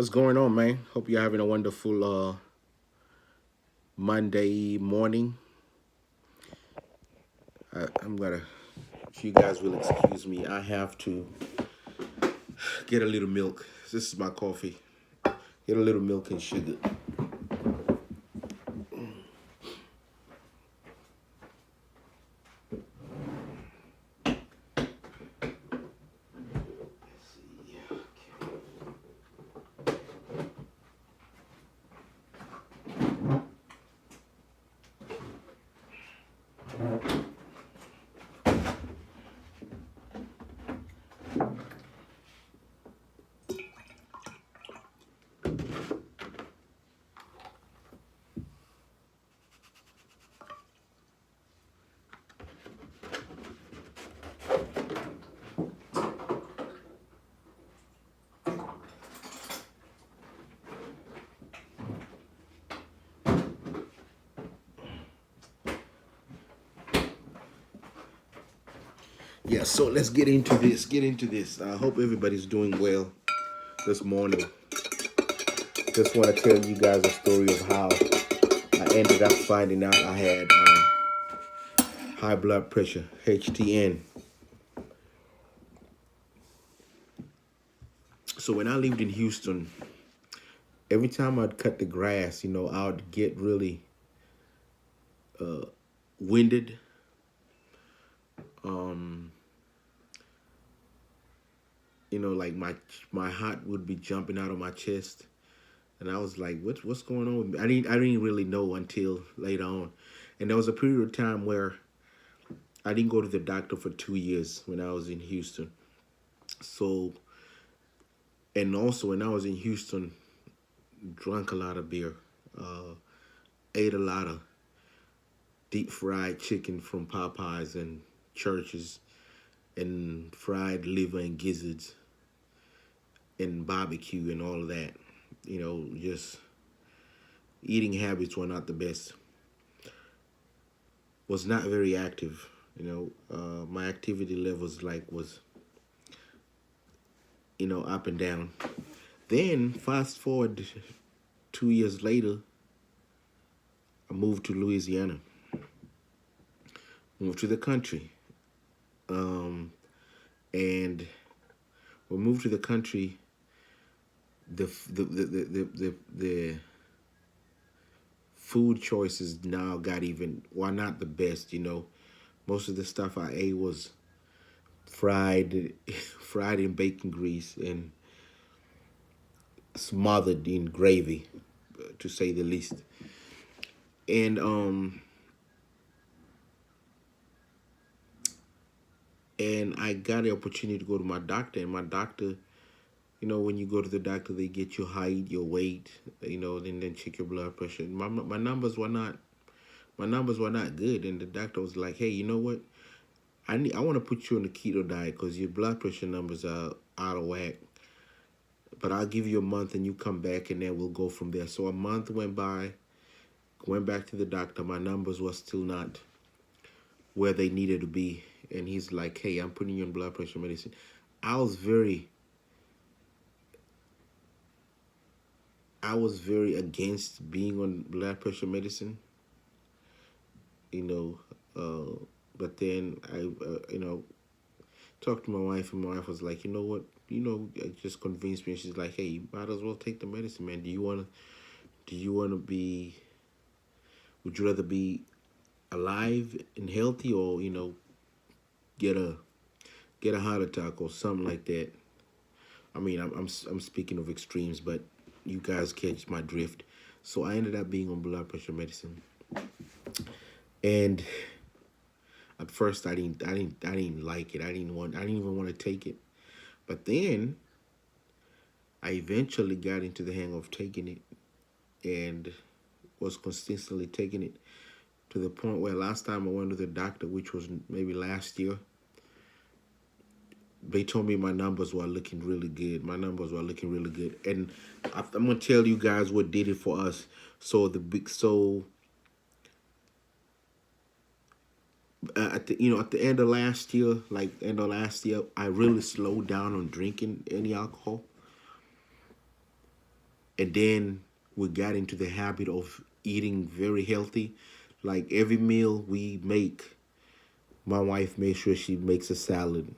What's going on, man? Hope you're having a wonderful Monday morning. I'm gonna, if you guys will excuse me, I have to get a little milk. This is my coffee. Get a little milk and sugar. Yeah, so let's get into this. I hope everybody's doing well this morning. Just want to tell you guys a story of how I ended up finding out I had high blood pressure, HTN. So when I lived in Houston, every time I'd cut the grass, I'd get really winded. Um, like my heart would be jumping out of my chest, and I was like, "What's going on with me?" I didn't really know until later on, and there was a period of time where I didn't go to the doctor for 2 years when I was in Houston. So, and also when I was in Houston, drank a lot of beer, uh, ate a lot of deep fried chicken from Popeyes and Churches, and fried liver and gizzards and barbecue and all of that. Just eating habits were not the best. Was not very active. My activity levels was up and down. Then fast forward 2 years later, I moved to Louisiana. Moved to the country, um, and we moved to the country. The food choices now got even, well, not the best. Most of the stuff I ate was fried, fried in bacon grease and smothered in gravy, to say the least. And and I got the opportunity to go to my doctor, and my doctor, when you go to the doctor, they get your height, your weight, then check your blood pressure. My numbers were not good, and the doctor was like, "Hey, you know what? I want to put you on the keto diet because your blood pressure numbers are out of whack. But I'll give you a month, and you come back, and then we'll go from there." So a month went by. Went back to the doctor. My numbers were still not where they needed to be, and he's like, "Hey, I'm putting you on blood pressure medicine." I was very I was very against being on blood pressure medicine, you know. But then I talked to my wife, and my wife was like, "You know what? It just convinced me." She's like, "Hey, you might as well take the medicine, man. Do you wanna be? Would you rather be alive and healthy, or get a get a heart attack or something like that?" I mean, I'm speaking of extremes, but you guys catch my drift. So I ended up being on blood pressure medicine, and at first I didn't like it. I didn't even want to take it. But then I eventually got into the hang of taking it, and was consistently taking it to the point where last time I went to the doctor, which was maybe last year, they told me my numbers were looking really good. My numbers were looking really good, and I'm gonna tell you guys what did it for us. At the end of last year, I really slowed down on drinking any alcohol. And then we got into the habit of eating very healthy. Like every meal we make, my wife makes sure she makes a salad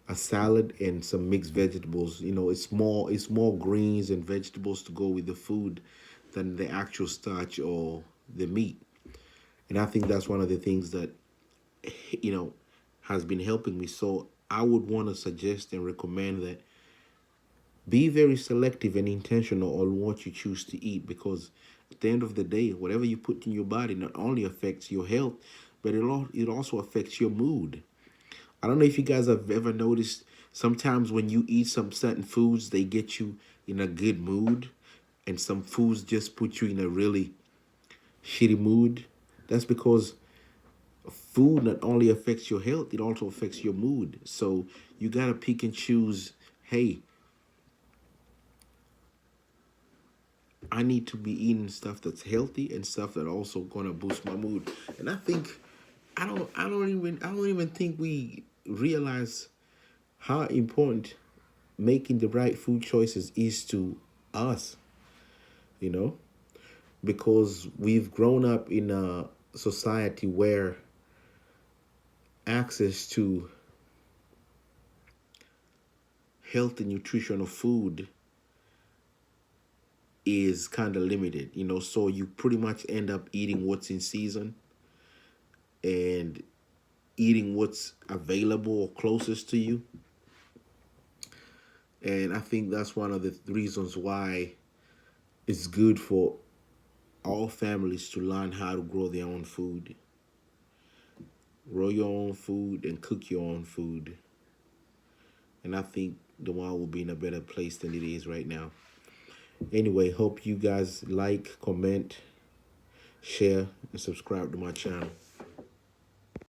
and some mixed vegetables. It's more greens and vegetables to go with the food than the actual starch or the meat. And I think that's one of the things that you know has been helping me. So I would want to suggest and recommend that be very selective and intentional on what you choose to eat, because at the end of the day, whatever you put in your body not only affects your health, but it also affects your mood. I don't know if you guys have ever noticed, sometimes when you eat some certain foods, they get you in a good mood, and some foods just put you in a really shitty mood. That's because food not only affects your health, it also affects your mood. So you got to pick and choose, hey, I need to be eating stuff that's healthy and stuff that also gonna boost my mood. And I think I don't even think we realize how important making the right food choices is to us, you know? Because we've grown up in a society where access to healthy nutritional food is kind of limited, so you pretty much end up eating what's in season and eating what's available or closest to you. And I think that's one of the reasons why it's good for all families to learn how to grow their own food. Grow your own food and cook your own food. And I think the world will be in a better place than it is right now. Anyway, hope you guys like, comment, share, and subscribe to my channel.